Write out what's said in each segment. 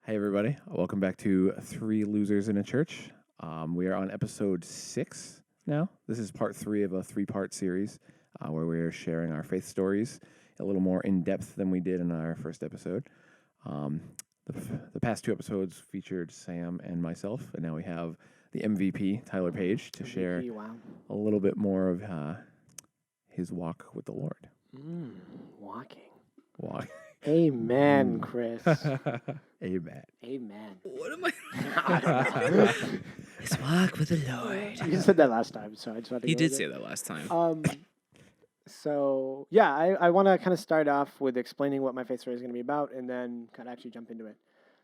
Hey, everybody. Welcome back to Three Losers in a Church. We are on episode 6 now. This is part 3 of a 3-part series where we're sharing our faith stories a little more in depth than we did in our first episode. The past 2 episodes featured Sam and myself, and now we have the MVP, Tyler Page, to share Wow. a little bit more of his walk with the Lord. Walking. Walk. Amen, Chris. Amen. Amen. What am I? I don't know. Let's walk with the Lord. You said that last time, so I just had to He go did with say it. that last time. So yeah, I want to kind of start off with explaining what my faith story is going to be about, and then kind of actually jump into it.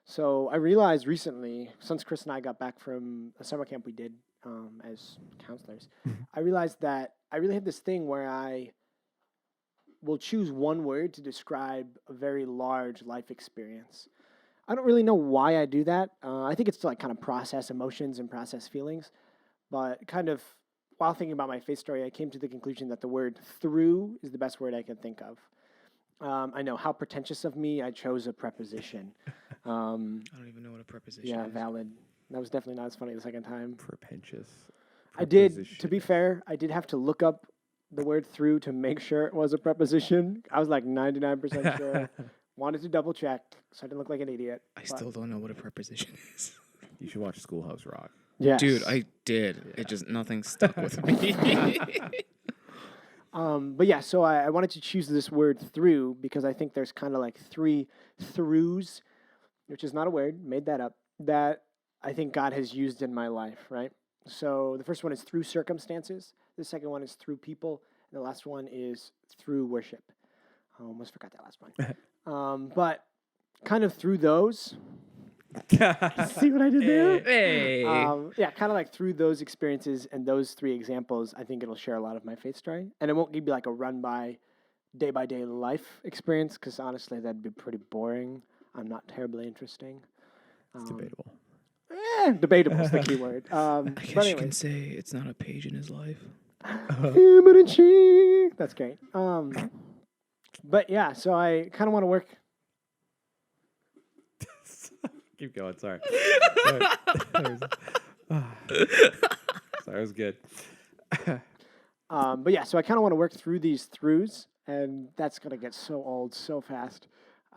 So I realized recently, since Chris and I got back from a summer camp we did as counselors, I realized that I really have this thing where I will choose one word to describe a very large life experience. I don't really know why I do that. I think it's to like kind of process emotions and process feelings, but kind of while thinking about my faith story, I came to the conclusion that the word through is the best word I can think of. I know, how pretentious of me, I chose a preposition. I don't even know what a preposition Yeah, is. valid. That was definitely not as funny the second time. Pretentious. I did, to Preposition. be fair, I did have to look up the word through to make sure it was a preposition. I was like 99% sure. Wanted to double check so I didn't look like an idiot. I but still don't know what a preposition is. You should watch Schoolhouse Rock. yes. Dude, I did. Yeah. It just, nothing stuck with me. But yeah, so I wanted to choose this word through because I think there's kind of like 3 throughs, which is not a word, made that up, that I think God has used in my life, right? So the first one is through circumstances. The second one is through people. And the last one is through worship. I almost forgot that last one. But kind of through those. See what I did there? Hey. Yeah, kind of like through those experiences and those 3 examples, I think it'll share a lot of my faith story. And it won't give you like a run by day life experience because honestly, that'd be pretty boring. I'm not terribly interesting. It's debatable. Debatable is the key word. I But guess you anyway, can say it's not a page in his life. that's great. But yeah, so I kind of want to work. Keep going. Sorry. Sorry, it was good. But yeah, so I kind of want to work through these throughs, and that's gonna get so old so fast.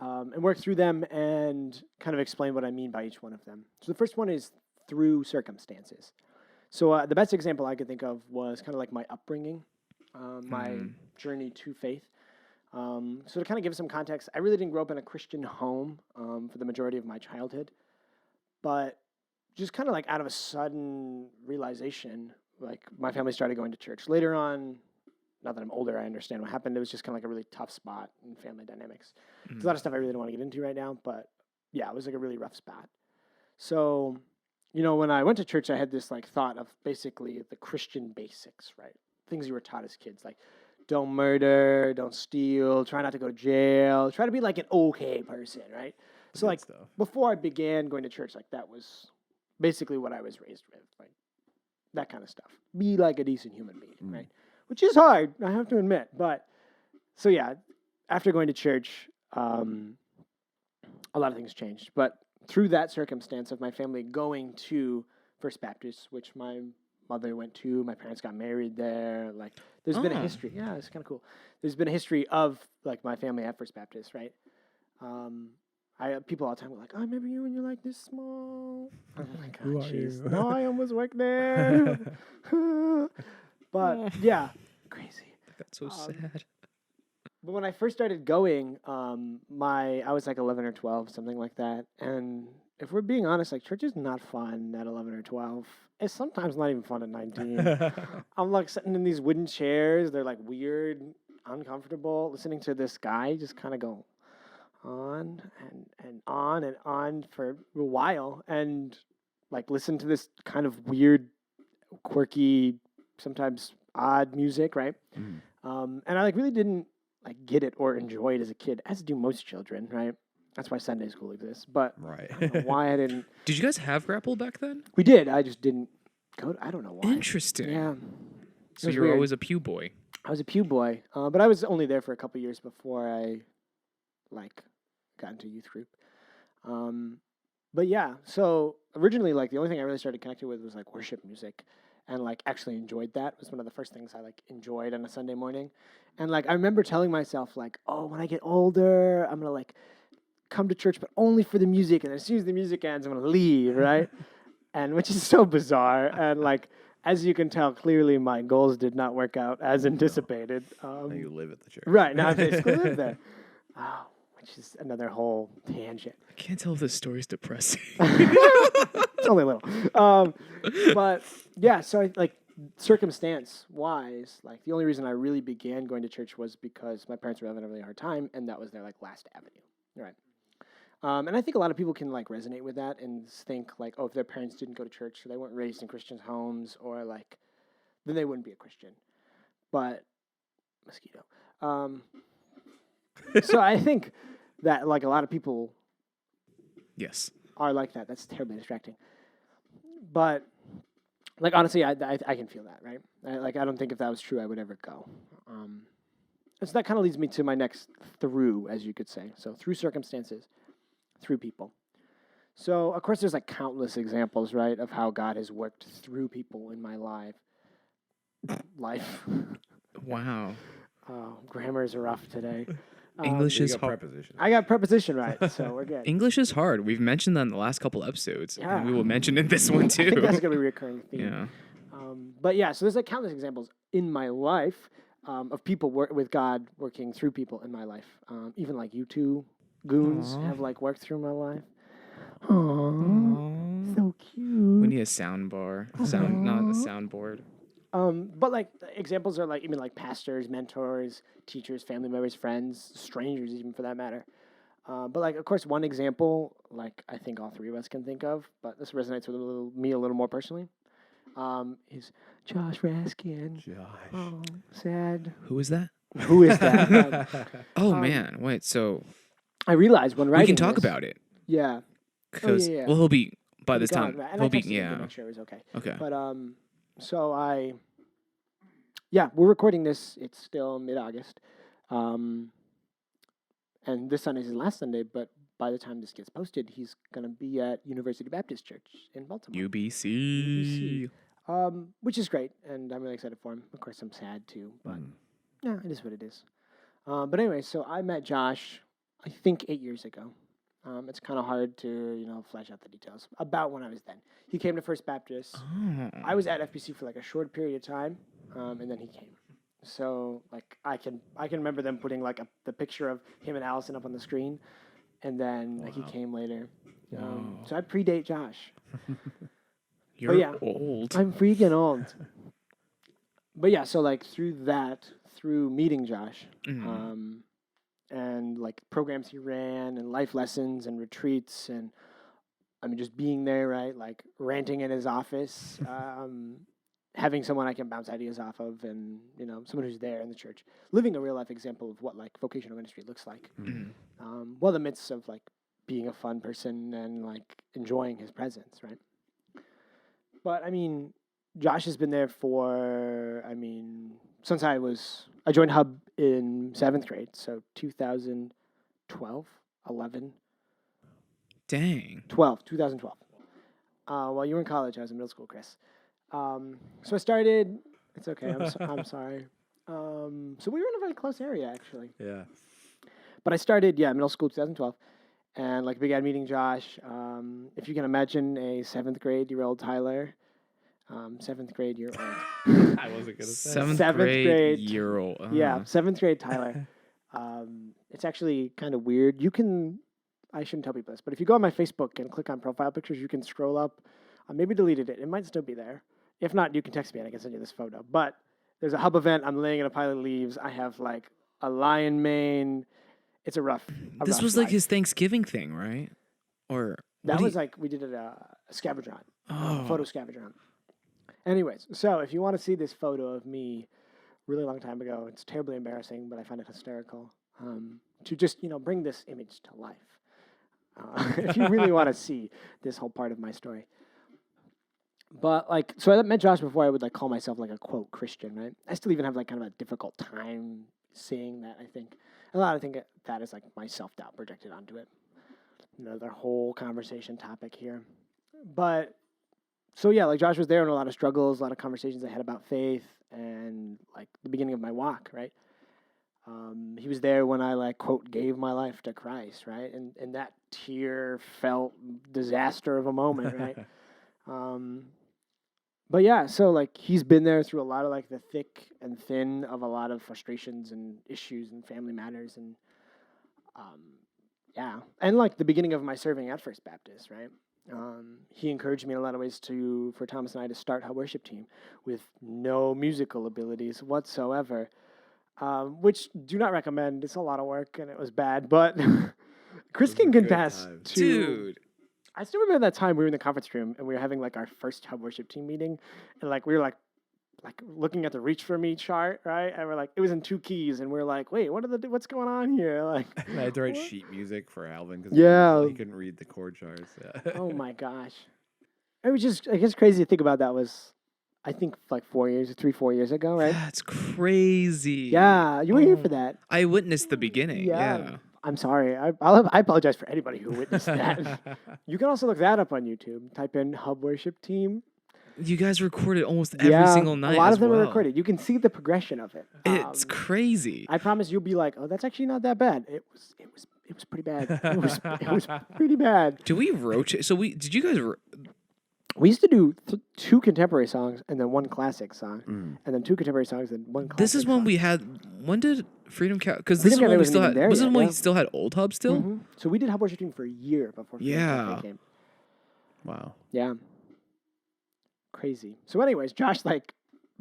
And work through them and kind of explain what I mean by each one of them. So the first one is through circumstances. So the best example I could think of was kind of like my upbringing, my journey to faith. So to kind of give some context, I really didn't grow up in a Christian home for the majority of my childhood, but just kind of like out of a sudden realization, like my family started going to church. Later on, now that I'm older, I understand what happened. It was just kind of like a really tough spot in family dynamics. There's a lot of stuff I really don't want to get into right now, but yeah, it was like a really rough spot. So, you know, when I went to church, I had this like thought of basically the Christian basics, right? Things you were taught as kids, like don't murder, don't steal, try not to go to jail, try to be like an okay person, right? So like stuff. before I began going to church, like that was basically what I was raised with, like that kind of stuff. Be like a decent human being, right? Which is hard, I have to admit. But so yeah, after going to church, a lot of things changed. But through that circumstance of my family going to First Baptist, which my mother went to, my parents got married there. Like, there's been a history. Yeah, it's kind of cool. There's been a history of like my family at First Baptist, right? People all the time were like, "I remember you when you're like this small." I'm like, Who "Oh, are jeez, you?" no, I almost worked there." But yeah, crazy. That's so sad. But when I first started going, I was like 11 or 12, something like that. And if we're being honest, like church is not fun at 11 or 12. It's sometimes not even fun at 19. I'm like sitting in these wooden chairs. They're like weird, uncomfortable, listening to this guy just kind of go on and on and on for a while. And like listen to this kind of weird, quirky, sometimes odd music, right? And I like really didn't like get it or enjoy it as a kid, as do most children, right? That's why Sunday school exists. But Right. I don't know why I didn't. Did you guys have grapple back then? We did. I just didn't go. I don't know why. Interesting. Yeah. So was you were weird. always a pew boy. I was a pew boy, but I was only there for a couple years before I like got into youth group. But yeah, so originally, like the only thing I really started connecting with was like worship music, and like actually enjoyed that. It was one of the first things I like enjoyed on a Sunday morning, and like I remember telling myself like, oh, when I get older, I'm gonna like come to church, but only for the music, and as soon as the music ends, I'm gonna leave, right? And which is so bizarre, and like as you can tell, clearly my goals did not work out as anticipated. Now you live at the church. Right now, I basically live there. Oh, which is another whole tangent. I can't tell if this story's depressing. It's only a little. But yeah, so like circumstance wise, like the only reason I really began going to church was because my parents were having a really hard time, and that was their like last avenue, right? And I think a lot of people can like resonate with that and think like, oh, if their parents didn't go to church, or they weren't raised in Christian homes, or like, then they wouldn't be a Christian. But mosquito. So I think that like a lot of people Yes. are like that. That's terribly distracting. But like honestly, I can feel that, right? I don't think if that was true, I would ever go. And so that kind of leads me to my next through, as you could say. So through circumstances, through people. So of course, there's like countless examples, right, of how God has worked through people in my life. Wow. Oh, grammar is rough today. English You is got hard. preposition. I got preposition right, so we're good. English is hard. We've mentioned that in the last couple episodes, Yeah. and we will mention in this one I think too. that's gonna be a recurring theme. Yeah. But yeah, so there's like countless examples in my life of people with God working through people in my life. Even like you two goons Aw. have like worked through my life. Aww, so cute. We need a sound bar. Sound, not a soundboard. But like examples are like even like pastors, mentors, teachers, family members, friends, strangers, even for that matter. But like, of course, one example, like I think all three of us can think of, but this resonates with me a little more personally, is Josh Raskin. Josh. Oh, sad. Who is that? Who is that? Oh man, wait. So I realized when writing we can talk this- about it Yeah. because yeah. well, he'll be by he'll be this time. gone, and He'll I be texted him to yeah. make sure it was okay. Okay. But so we're recording this. It's still mid-August, and this Sunday is his last Sunday. But by the time this gets posted, he's gonna be at University Baptist Church in Baltimore. UBC. Which is great, and I'm really excited for him. Of course, I'm sad too, but yeah, it is what it is. But anyway, so I met Josh, I think 8 years ago. It's kind of hard to flesh out the details about when I was then. He came to First Baptist. Oh. I was at FBC for like a short period of time, and then he came. So like I can remember them putting like the picture of him and Allison up on the screen, and then like, he came later. So I predate Josh. You're yeah. old. I'm freaking old. But yeah, so like through meeting Josh, Mhm. and like programs he ran and life lessons and retreats and I mean just being there, right? Like ranting in his office, having someone I can bounce ideas off of, and someone who's there in the church, living a real life example of what like vocational ministry looks like. Mhm. While in the midst of like being a fun person and like enjoying his presence, right? But I mean, Josh has been there since I joined Hub in 7th grade, so 2012, 11, Dang. 2012. While you were in college, I was in middle school, Chris. So I started, it's okay, I'm sorry. So we were in a very close area, actually. Yeah. But I started, middle school 2012, and like began meeting Josh. If you can imagine a 7th grade year old Tyler, 7th grade year old. I wasn't gonna say. Seventh Seventh grade, grade. year old. Yeah, 7th grade Tyler. It's actually kind of weird. I shouldn't tell people this, but if you go on my Facebook and click on profile pictures, you can scroll up. I maybe deleted it. It might still be there. If not, you can text me and I can send you this photo. But there's a Hub event. I'm laying in a pile of leaves. I have like a lion mane. It's a rough. This rough was like life. his Thanksgiving thing, right? Or That what do was you- like we did it a scavenger hunt, Oh. photo scavenger hunt. Anyways, so if you want to see this photo of me, really long time ago, it's terribly embarrassing, but I find it hysterical. To just bring this image to life. If you really want to see this whole part of my story. But like, so I met Josh before I would like call myself like a quote Christian, right? I still even have like kind of a difficult time saying that. I think that is like my self-doubt projected onto it. another whole conversation topic here. But so yeah, like Josh was there in a lot of struggles, a lot of conversations I had about faith and like the beginning of my walk, right? He was there when I like quote gave my life to Christ, right? And that tear felt disaster of a moment, right? But yeah, so like he's been there through a lot of like the thick and thin of a lot of frustrations and issues and family matters and yeah, and like the beginning of my serving at First Baptist, right? He encouraged me in a lot of ways for Thomas and I to start a worship team with no musical abilities whatsoever, which do not recommend. It's a lot of work and it was bad, but Chris Those can were good contest times. to. Dude. I still remember that time we were in the conference room and we were having like our first hub worship team meeting, and like we were like looking at the Reach For Me chart, right? And we're like, it was in 2 keys, and we're like, wait, what's going on here? Like, I had to write what? sheet music for Alvin because Yeah. he couldn't read the chord charts. Yeah. Oh my gosh, it was just I guess crazy to think about. That was, I think, like 4 years, 4 years ago, right? That's crazy. Yeah, you were here Oh, for that. I witnessed the beginning. Yeah. Yeah. I'm sorry. I apologize for anybody who witnessed that. You can also look that up on YouTube. Type in Hub Worship Team. You guys recorded almost every single night. A lot as of them are well. recorded. You can see the progression of it. It's crazy. I promise you'll be like, oh, that's actually not that bad. It was pretty bad. It was pretty bad. Do we rotate? So did you guys? We used to do 2 contemporary songs and then 1 classic song, Mm. and then 2 contemporary songs and 1 classic. This is when song. we had. When did Freedom Cat? Because this is Freedom when Cafe we wasn't still even had. there This is yet, when yeah. we still had Old Hub still. Mhm. So we did Hub Worship Team for a year before Freedom Cafe Yeah. came. Wow. Yeah. Crazy. So, anyways, Josh like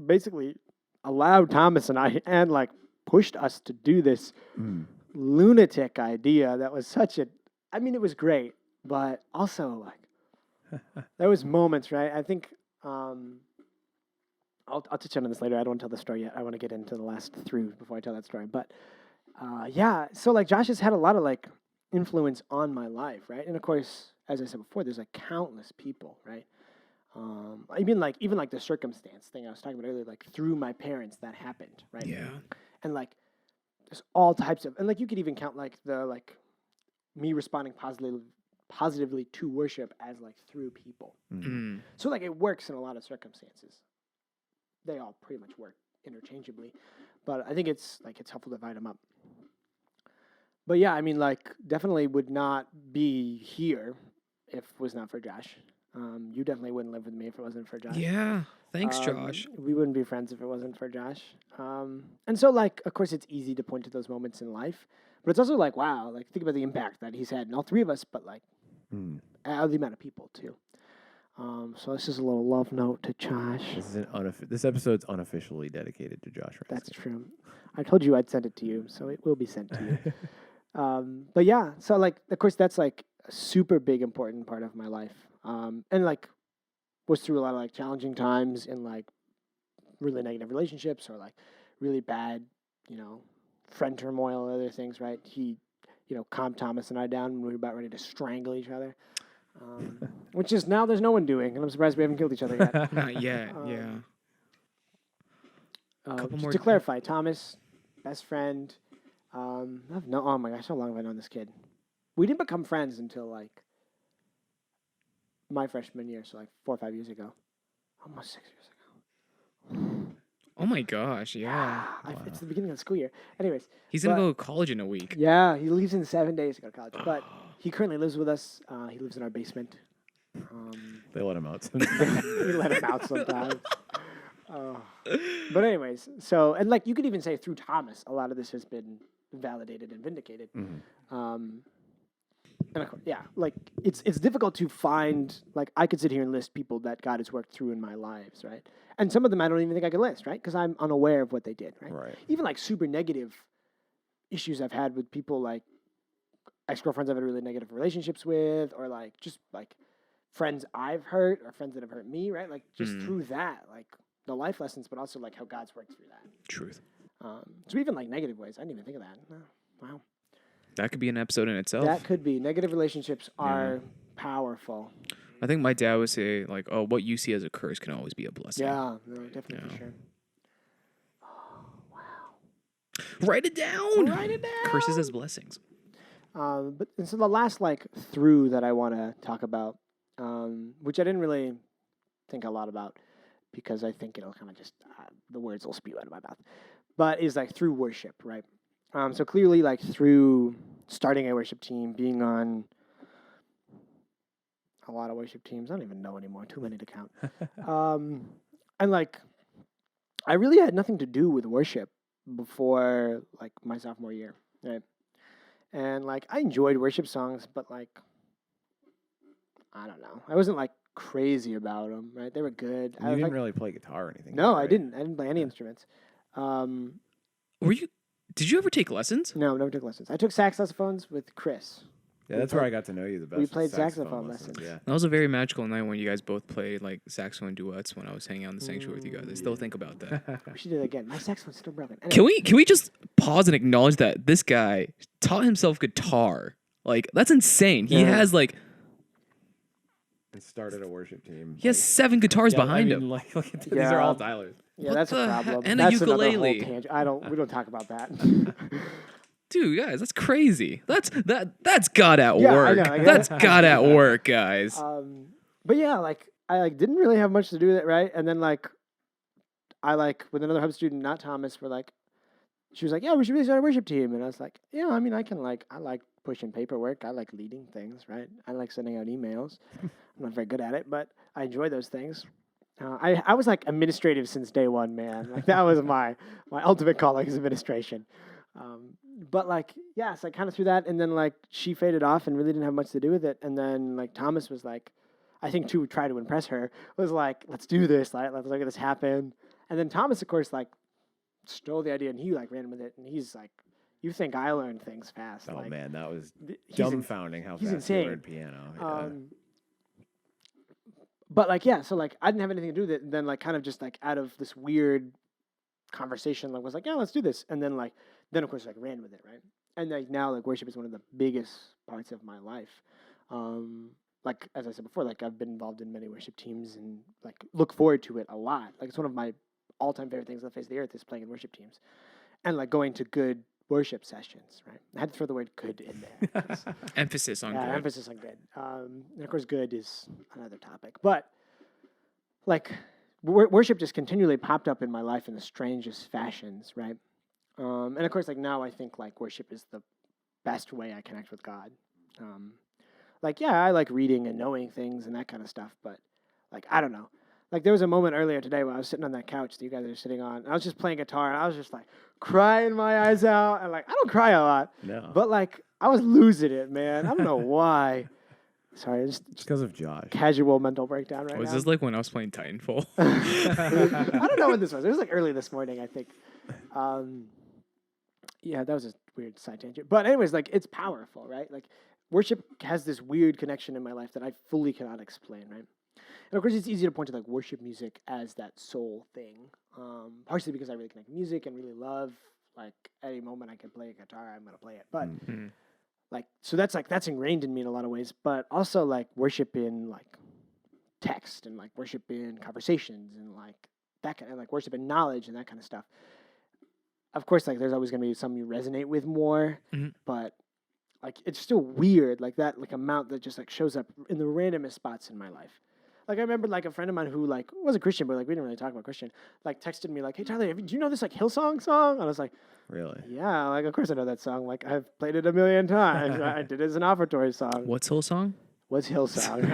basically allowed Thomas and I and like pushed us to do this Mm. lunatic idea that was such a. I mean, it was great, but also like there was moments, right? I think I'll touch on this later. I don't want to tell the story yet. I want to get into the last 3 before I tell that story. But yeah, so like Josh has had a lot of like influence on my life, right? And of course, as I said before, there's like countless people, right? Even like the circumstance thing I was talking about earlier, like through my parents that happened, right? Yeah. And like there's all types of, and like you could even count like the like me responding positively to worship as like through people. Mm. So like it works in a lot of circumstances. They all pretty much work interchangeably, but I think it's helpful to divide them up. But yeah, I mean, like definitely would not be here if it was not for Josh. You definitely wouldn't live with me if it wasn't for Josh. Yeah. Thanks, Josh. We wouldn't be friends if it wasn't for Josh. And so like, of course, it's easy to point to those moments in life, but it's also like, wow, like think about the impact that he's had in all 3 of us, but like Mm. the amount of people too. So this is a little love note to Josh. This episode's unofficially dedicated to Josh Rice. That's true. I told you I'd send it to you, so it will be sent to you. But yeah, so like, of course, that's like a super big, important part of my life. And like, was through a lot of like challenging times in like really negative relationships or like really bad, friend turmoil, other things, right? He, calmed Thomas and I down when we were about ready to strangle each other. Which is now there's no one doing, and I'm surprised we haven't killed each other yet. Not yet. Yeah. Couple Just more to d- clarify, Thomas, best friend. Oh my gosh, how long have I known this kid? We didn't become friends until like my freshman year, so like 4 or 5 years ago, almost 6 years ago. Oh my gosh. Yeah. It's the beginning of the school year. Anyways, He's gonna but- go to college in a week. yeah, he leaves in 7 days to go to college, but he currently lives with us. He lives in our basement. They let him out. We let him out sometimes. But anyways, so and like you could even say through Thomas, a lot of this has been validated and vindicated. Mhm. And of course, yeah, like it's difficult to find. Like I could sit here and list people that God has worked through in my lives, right? And some of them I don't even think I could list, right? Because I'm unaware of what they did, right? Right. Even like super negative issues I've had with people, like ex-girlfriends I've had really negative relationships with, or like just like friends I've hurt or friends that have hurt me, right? Like just through that, like the life lessons, but also like how God's worked through that. Truth. So even like negative ways, I didn't even think of that. Wow. That could be an episode in itself. That could be. Negative relationships are powerful. I think my dad would say, like, oh, what you see as a curse can always be a blessing. Yeah, no, definitely Yeah. for sure. Write it down. Write it down. Curses as blessings. And so the last like through that I want to talk about, which I didn't really think a lot about because I think it'll kind of just the words will spew out of my mouth, but is like through worship, right? So clearly, like through starting a worship team, being on a lot of worship teams, I don't even know anymore, too many to count. And like, I really had nothing to do with worship before like my sophomore year, right? And like, I enjoyed worship songs, but like, I don't know, I wasn't like crazy about them, right? They were good. You didn't really play guitar or anything. No, right? I didn't. I didn't play any instruments. Were you? Did you ever take lessons? No, never took lessons. I took saxophones with Chris. Yeah, that's where I got to know you the best. We played saxophone lessons. Yeah. That was a very magical night when you guys both played like saxophone duets when I was hanging out in the sanctuary with you guys. I still think about that. We should do it again. My saxophone's still broken. Anyway, Can we just pause and acknowledge that this guy taught himself guitar? Like that's insane. He Yeah. has like And started a worship team. he has 7 guitars Yeah, behind I mean, him. Like, look at these Yeah. are all Tyler's. Yeah, What that's a the problem. and a That's another whole ukulele. tangent. We don't talk about that. Dude, guys, that's crazy. That's God at Yeah, I work. know, I get That's it. God at work, guys. But yeah, like I like didn't really have much to do with it, right? And then like I like with another hub student, not Thomas, were like she was like, "Yeah, we should really start a worship team." And I was like, "Yeah, I mean, I like pushing paperwork. I like leading things, right? I like sending out emails. I'm not very good at it, but I enjoy those things." I was like administrative since day one, man. Like that was my ultimate calling is administration. But like, yes, I kind of threw that, and then like she faded off and really didn't have much to do with it. And then like Thomas was like, I think to try to impress her, was like, let's do this, like, let's look at this happen. And then Thomas, of course, like stole the idea and he like ran with it. And he's like, you think I learn things fast? Oh like, man, that was he's dumbfounding how he's fast you insane. learned piano. Yeah. But like, yeah, so like I didn't have anything to do with it. And then like kind of just like out of this weird conversation, like was like, yeah, let's do this. And then like, then of course like ran with it, right? And like now like worship is one of the biggest parts of my life. Like as I said before, like I've been involved in many worship teams and like look forward to it a lot. Like it's one of my all-time favorite things on the face of the earth is playing in worship teams, and like going to good worship sessions. Right? I had to throw the word "good" in there. 'Cause, Emphasis on yeah, good. emphasis on good. And of course, good is another topic. But like worship just continually popped up in my life in the strangest fashions, right? And of course, like now I think like worship is the best way I connect with God. Like, yeah, I like reading and knowing things and that kind of stuff, but like, I don't know. Like there was a moment earlier today where I was sitting on that couch that you guys are sitting on, and I was just playing guitar and I was just like crying my eyes out. And like, I don't cry a lot, No. but like I was losing it, man. I don't know why. Sorry, just because of Josh. casual mental breakdown right Was now. this like when I was playing Titanfall? I don't know when this was. It was like early this morning, I think. Yeah, that was a weird side tangent. But anyways, like it's powerful, right? Like worship has this weird connection in my life that I fully cannot explain, right? And of course, it's easy to point to like worship music as that soul thing, partially because I really connect with music and really love. Like any moment I can play a guitar, I'm gonna play it. But Mhm. like, so that's ingrained in me in a lot of ways. But also like worship in like text and like worship in conversations and like that kind of like worship in knowledge and that kind of stuff. Of course, like there's always gonna be some you resonate with more, Mhm. but like it's still weird, like that like amount that just like shows up in the randomest spots in my life. Like I remember like a friend of mine who like was a Christian, but like we didn't really talk about Christian, like texted me like, "Hey Tyler, do you know this like Hillsong song?" And I was like, Really? "Yeah, like of course I know that song. Like I've played it a million times. I did it as an offertory song." What's Hillsong? What's Hillsong,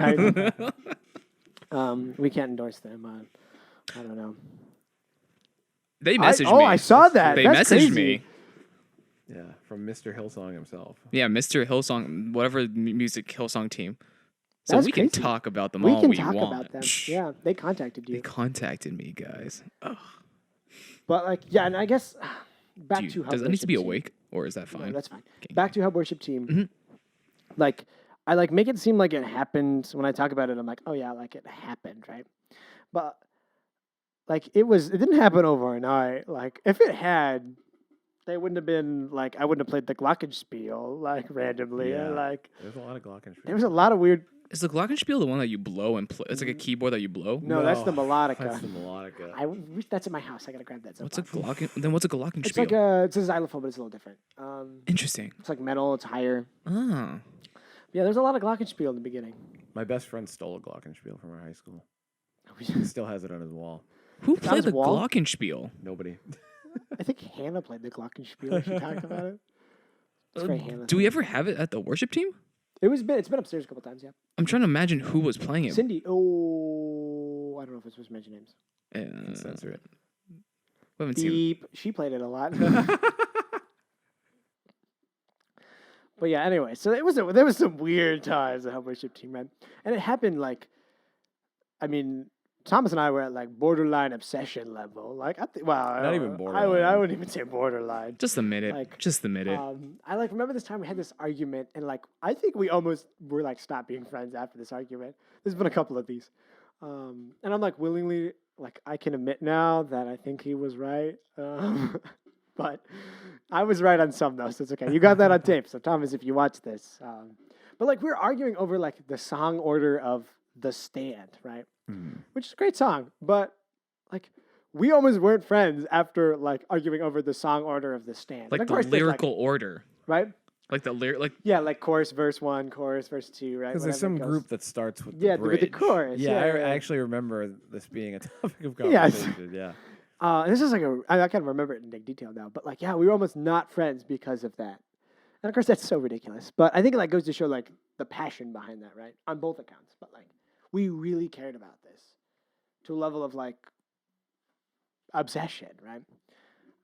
right? We can't endorse them. I don't know. They messaged me. I saw that. They That's messaged crazy. me. Yeah, from Mr. Hillsong himself. Yeah, Mr. Hillsong, whatever music Hillsong team. So That's we can crazy. talk about them We all can we talk want. about them. Psh, Yeah, they contacted They you. contacted me, guys. Ugh. But like, yeah, and I guess back Dude, to Hub does that need to be Worship Team. awake, or is that No, fine? that's fine. Okay. Back to Hub Worship Team. Mhm. Like, I like make it seem like it happened. When I talk about it, I'm like, oh yeah, like it happened, right? But like it didn't happen overnight. Like if it had, they wouldn't have been I wouldn't have played the Glockenspiel like randomly. Yeah. Like There's a lot of glockenspiel. there was a lot of weird Is the glockenspiel the one that you blow and play? It's like a keyboard that you blow. No, that's the No, melodica. That's the melodica. I wish that's in my house. I gotta grab that. What's a soapbox. glocken? Then what's a glockenspiel? It's like it's a xylophone, but it's a little different. Interesting. It's like metal. It's higher. Ah, Yeah, there's a lot of glockenspiel in the beginning. My best friend stole a glockenspiel from our high school. He still has it on his wall. who played his the wall? glockenspiel? Nobody. I think Hannah played the glockenspiel. She talked about it. It's very Hannah. Do we ever have it at the worship team? It's been upstairs a couple times. Yeah. I'm trying to imagine who was playing it. Cindy. Oh, I don't know if it's supposed to mention names. Can censor it. We haven't seen. Beep. She played it a lot. But yeah, anyway, so there was some weird times at how worship team ran, and it happened like, I mean, Thomas and I were at like borderline obsession level. Like Not even I borderline. wouldn't even say borderline. Just admit it. Like, Just admit it. I like remember this time we had this argument, and like I think we almost were like stopped being friends after this argument. There's been a couple of these, and I'm like willingly like I can admit now that I think he was right, but I was right on some though, so it's okay. You got that on tape, so Thomas, if you watch this, but like we were arguing over like the song order of The Stand, right? Which is a great song, but like we almost weren't friends after like arguing over the song order of The Stand. Like And of the course there's, lyrical order. right? Like the lyric. Like Yeah, like chorus, verse 1, chorus, verse 2, right? Because there's Whatever some it goes. group that starts with Yeah, the with the bridge. chorus, Yeah, yeah, I yeah. actually remember this being a topic of Yes. conversation. Yeah. And this is like I can't remember it in big detail now, but like, yeah, we were almost not friends because of that. And of course, that's so ridiculous. But I think it like goes to show like the passion behind that, right? On both accounts. But like, we really cared about this to a level of like obsession, right?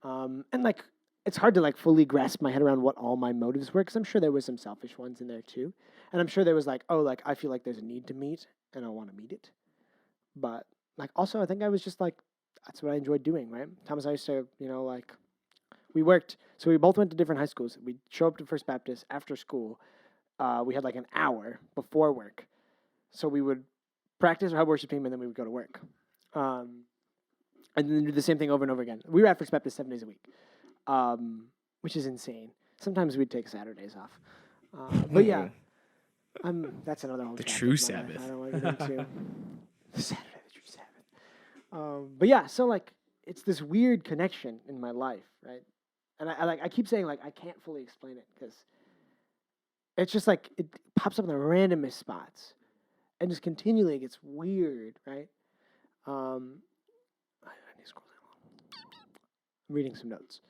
And like, it's hard to like fully grasp my head around what all my motives were because I'm sure there was some selfish ones in there too, and I'm sure there was like, oh, like I feel like there's a need to meet and I want to meet it, but like also I think I was just like that's what I enjoyed doing, right? Thomas and I used to, like we worked, so we both went to different high schools. We'd show up to First Baptist after school. We had like an hour before work, so we would practice our worship team and then we would go to work. And then do the same thing over and over again. We were at First Baptist 7 days a week, which is insane. Sometimes we'd take Saturdays off. But yeah, that's another whole The chapter true of my life Sabbath. I don't want to get into. The Saturday, the true Sabbath. But yeah, so like it's this weird connection in my life, right? And I keep saying like I can't fully explain it because it's just like it pops up in the randomest spots and just continually gets weird, right? I need to scroll down. I'm reading some notes.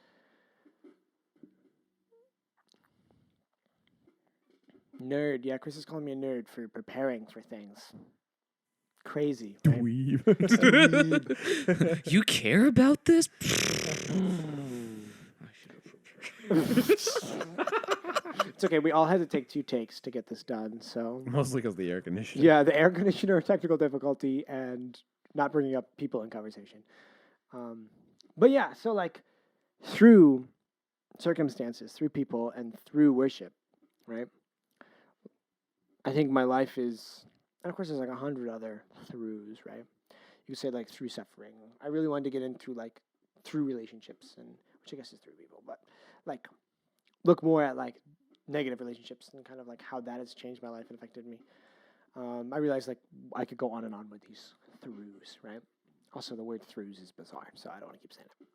Nerd. Yeah, Chris is calling me a nerd for preparing for things. Crazy. Right? You care about this? It's okay. We all had to take 2 takes to get this done. So Mostly because the air conditioner. yeah, the air conditioner, technical difficulty, and not bringing up people in conversation. But yeah, so like through circumstances, through people, and through worship, right? I think my life is, and of course there's like 100 other throughs, right? You could say like through suffering. I really wanted to get into like through relationships, and which I guess is through people, but like look more at like negative relationships and kind of like how that has changed my life and affected me. I realized like I could go on and on with these throughs, right? Also, the word throughs is bizarre, so I don't want to keep saying it.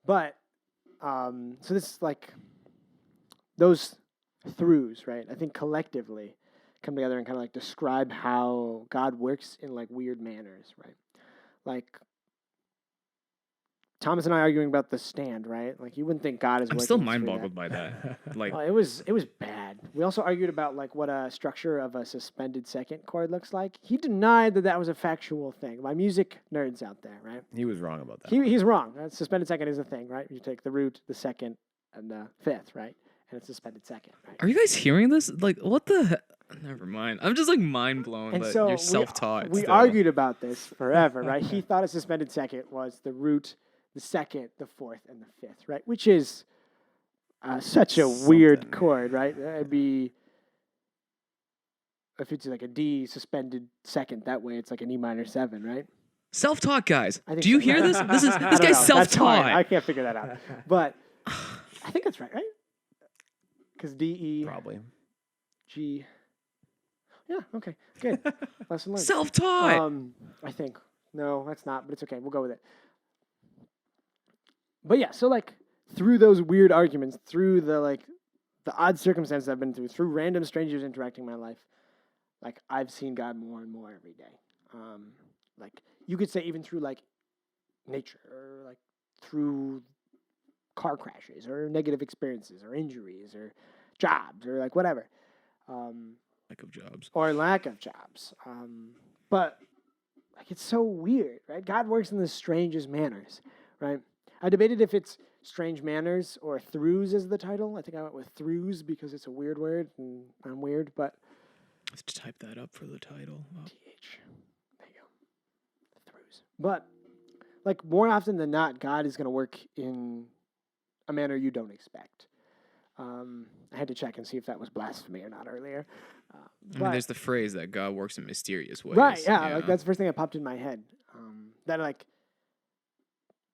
But so this is like those throughs, right? I think collectively come together and kind of like describe how God works in like weird manners, right? Like Thomas and I arguing about The Stand, right? Like you wouldn't think God is. I'm working still through mind that. boggled by that. Like, Well, it was bad. We also argued about like what a structure of a suspended second chord looks like. He denied that was a factual thing. My music nerds out there, right? He was wrong about that. He's wrong. Suspended second is a thing, right? You take the root, the second, and the fifth, right? And it's suspended second, right? are you guys hearing this? Like, what the? Never mind. I'm just like mind blown And that so you're self-taught. We still. argued about this forever, right? He thought a suspended second was the root, the second, the fourth, and the fifth, right? Which is such a weird Something. chord, right? It'd be if it's like a D suspended second, that way it's like an E minor 7, right? Self-taught, guys. I think Do you so. hear this? I This don't guy's know. That's hard. I self-taught. can't figure that out, but I think that's right, right? Because D-E-G. Probably. Yeah, okay, good. Lesson learned. Self-taught. I think. No, that's not, but it's okay. We'll go with it. But yeah, so like through those weird arguments, through the odd circumstances I've been through random strangers interacting in my life, like I've seen God more and more every day. Like you could say even through like nature or like through car crashes or negative experiences or injuries or jobs or like whatever. Lack of jobs. Or lack of jobs. But like it's so weird, right? God works in the strangest manners, right? I debated if it's strange manners or throughs as the title. I think I went with throughs because it's a weird word and I'm weird, but Let's type that up for the title. Oh. TH. There you go. Throughs. But like more often than not, God is going to work in a manner you don't expect. I had to check and see if that was blasphemy or not earlier. I mean, there's the phrase that God works in mysterious ways. Right, yeah, like that's the first thing that popped in my head. That like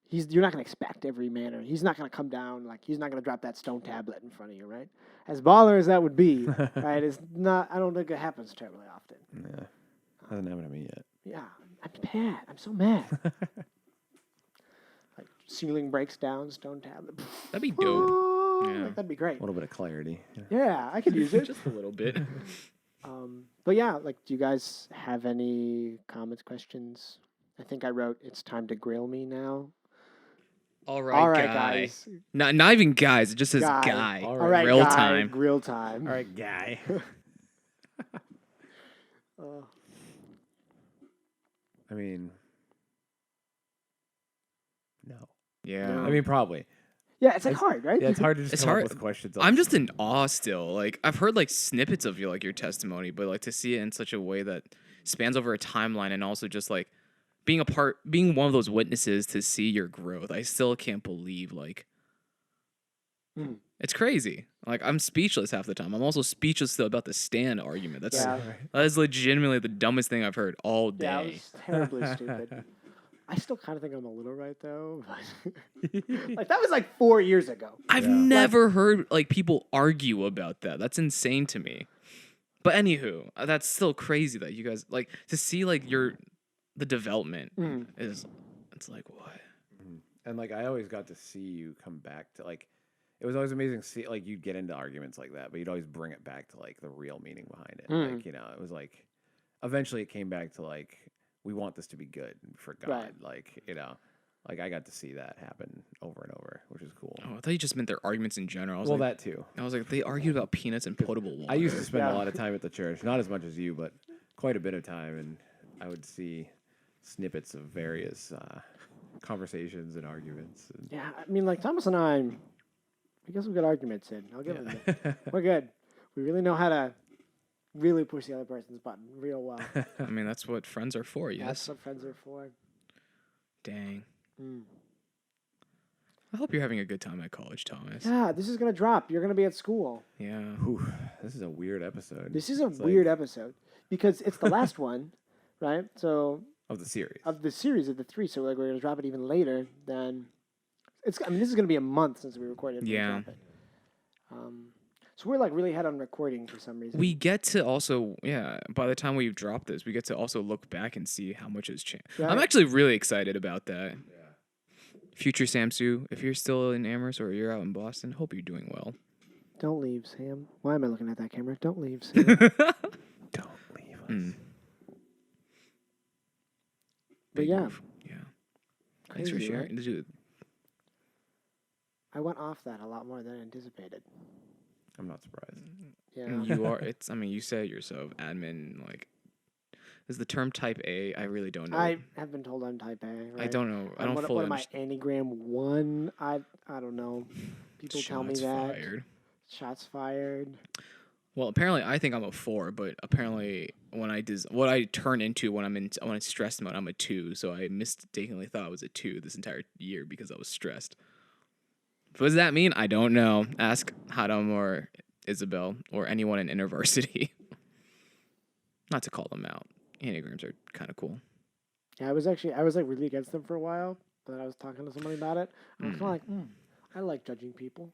you're not gonna expect every manner. He's not gonna come down, like he's not gonna drop that stone tablet in front of you, right? As baller as that would be, right? It's not I don't think it happens terribly often. Yeah. Hasn't happened to me yet. Yeah. I'm mad. I'm so mad. Like ceiling breaks down, stone tablet. That'd be dope. Yeah. Like, that'd be great. A little bit of clarity. Yeah, I could use it. Just a little bit. But yeah, like, do you guys have any comments, questions? I think I wrote, "It's time to grill me now." All right, All right, guy. guys. Not even guys. It just says Guy. guy. All All right, Grill guy, time. Grill time. All right, guy. Uh, I mean, no. Yeah. No. I mean, probably. yeah, it's like hard, right? Yeah, it's hard to just It's come hard. up with questions. I'm just in awe still. Like I've heard like snippets of your testimony, but like to see it in such a way that spans over a timeline and also just like being one of those witnesses to see your growth. I still can't believe like Mm. it's crazy. Like I'm speechless half the time. I'm also speechless still about the Stan argument. That's Yeah. that is legitimately the dumbest thing I've heard all day. Yeah, it was terribly stupid. I still kind of think I'm a little right though. But like that was like 4 years ago. I've Yeah. never heard like people argue about that. That's insane to me. But anywho, that's still crazy that you guys like to see like the development Mm. is it's like what? And like I always got to see you come back to like it was always amazing to see like you'd get into arguments like that, but you'd always bring it back to like the real meaning behind it. Mm. Like, you know, it was like eventually it came back to like we want this to be good for God. Right. Like, you know, like I got to see that happen over and over, which is cool. Oh, I thought you just meant their arguments in general. I was Well, like, that too. they argued about peanuts and potable water. I used to spend Yeah. a lot of time at the church, not as much as you, but quite a bit of time, and I would see snippets of various conversations and arguments. And Yeah, I mean, like Thomas and I guess we got arguments in. I'll give him that. We're good. We really know how to really push the other person's button real well. I mean, that's what friends are for. That's Yes. what friends are for. Dang. Mm. I hope you're having a good time at college, Thomas. Yeah, this is gonna drop. You're gonna be at school. Yeah. Whew, this is a weird episode. This is a It's like- weird episode because it's the last one, right? So of the series. of the series of the 3, so like we're gonna drop it even later than it's. I mean, this is gonna be a month since we recorded. when we Yeah. drop it. So we're like really ahead on recording for some reason. We get to also, by the time we've dropped this, we get to also look back and see how much has changed. I'm Right. actually really excited about that. Future Samsu, if you're still in Amherst or you're out in Boston, hope you're doing well. Don't leave, Sam. Why am I looking at that camera? Don't leave, Sam. Don't leave us. Mm. But Big yeah. move. Yeah. Thanks for Crazy, right? sharing. Dude, I went off that a lot more than I anticipated. I'm not surprised. Yeah. you are. I mean, you said it yourself, admin. Like, is the term Type A? I really don't know. I have been told I'm Type A. Right? I don't know. I don't what, fully what am I? understand. Enneagram 1? I don't know. People tell me Shots that. fired. Shots fired. Well, apparently, I think I'm a 4, but apparently, when what I turn into when I'm stressed mode, I'm a 2. So I mistakenly thought I was a 2 this entire year because I was stressed. What does that mean? I don't know. Ask Hadam or Isabel or anyone in InterVarsity. Not to call them out. Enneagrams are kind of cool. Yeah, I was like really against them for a while, but then I was talking to somebody about it. And I was kind of like, I like judging people.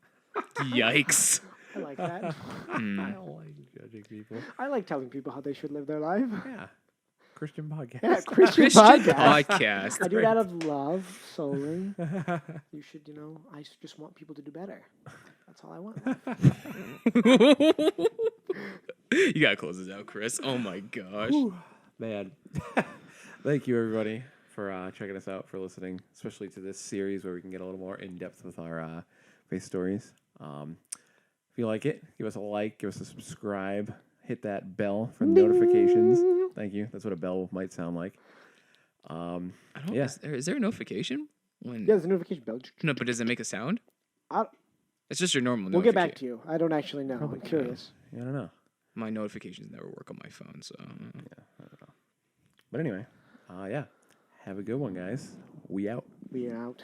Yikes. I like that. I don't like judging people. I like telling people how they should live their life. Yeah. Christian podcast. Yeah, Christian Christian podcast. podcast. I do that out of love solely. You should, I just want people to do better. That's all I want. You gotta close this out, Chris. Oh my gosh. Man. Thank you, everybody, for checking us out, for listening, especially to this series where we can get a little more in-depth with our faith stories. If you like it, give us a like, give us a subscribe, hit that bell for notifications. Thank you. That's what a bell might sound like. I don't. Yeah. Is there a notification when? Yeah, there's a notification bell. No, but does it make a sound? I'll- It's just your normal. We'll get back notification. to you. I don't actually know. I'm curious. I don't know. My notifications never work on my phone, so. But anyway, yeah. Have a good one, guys. We out. We are out.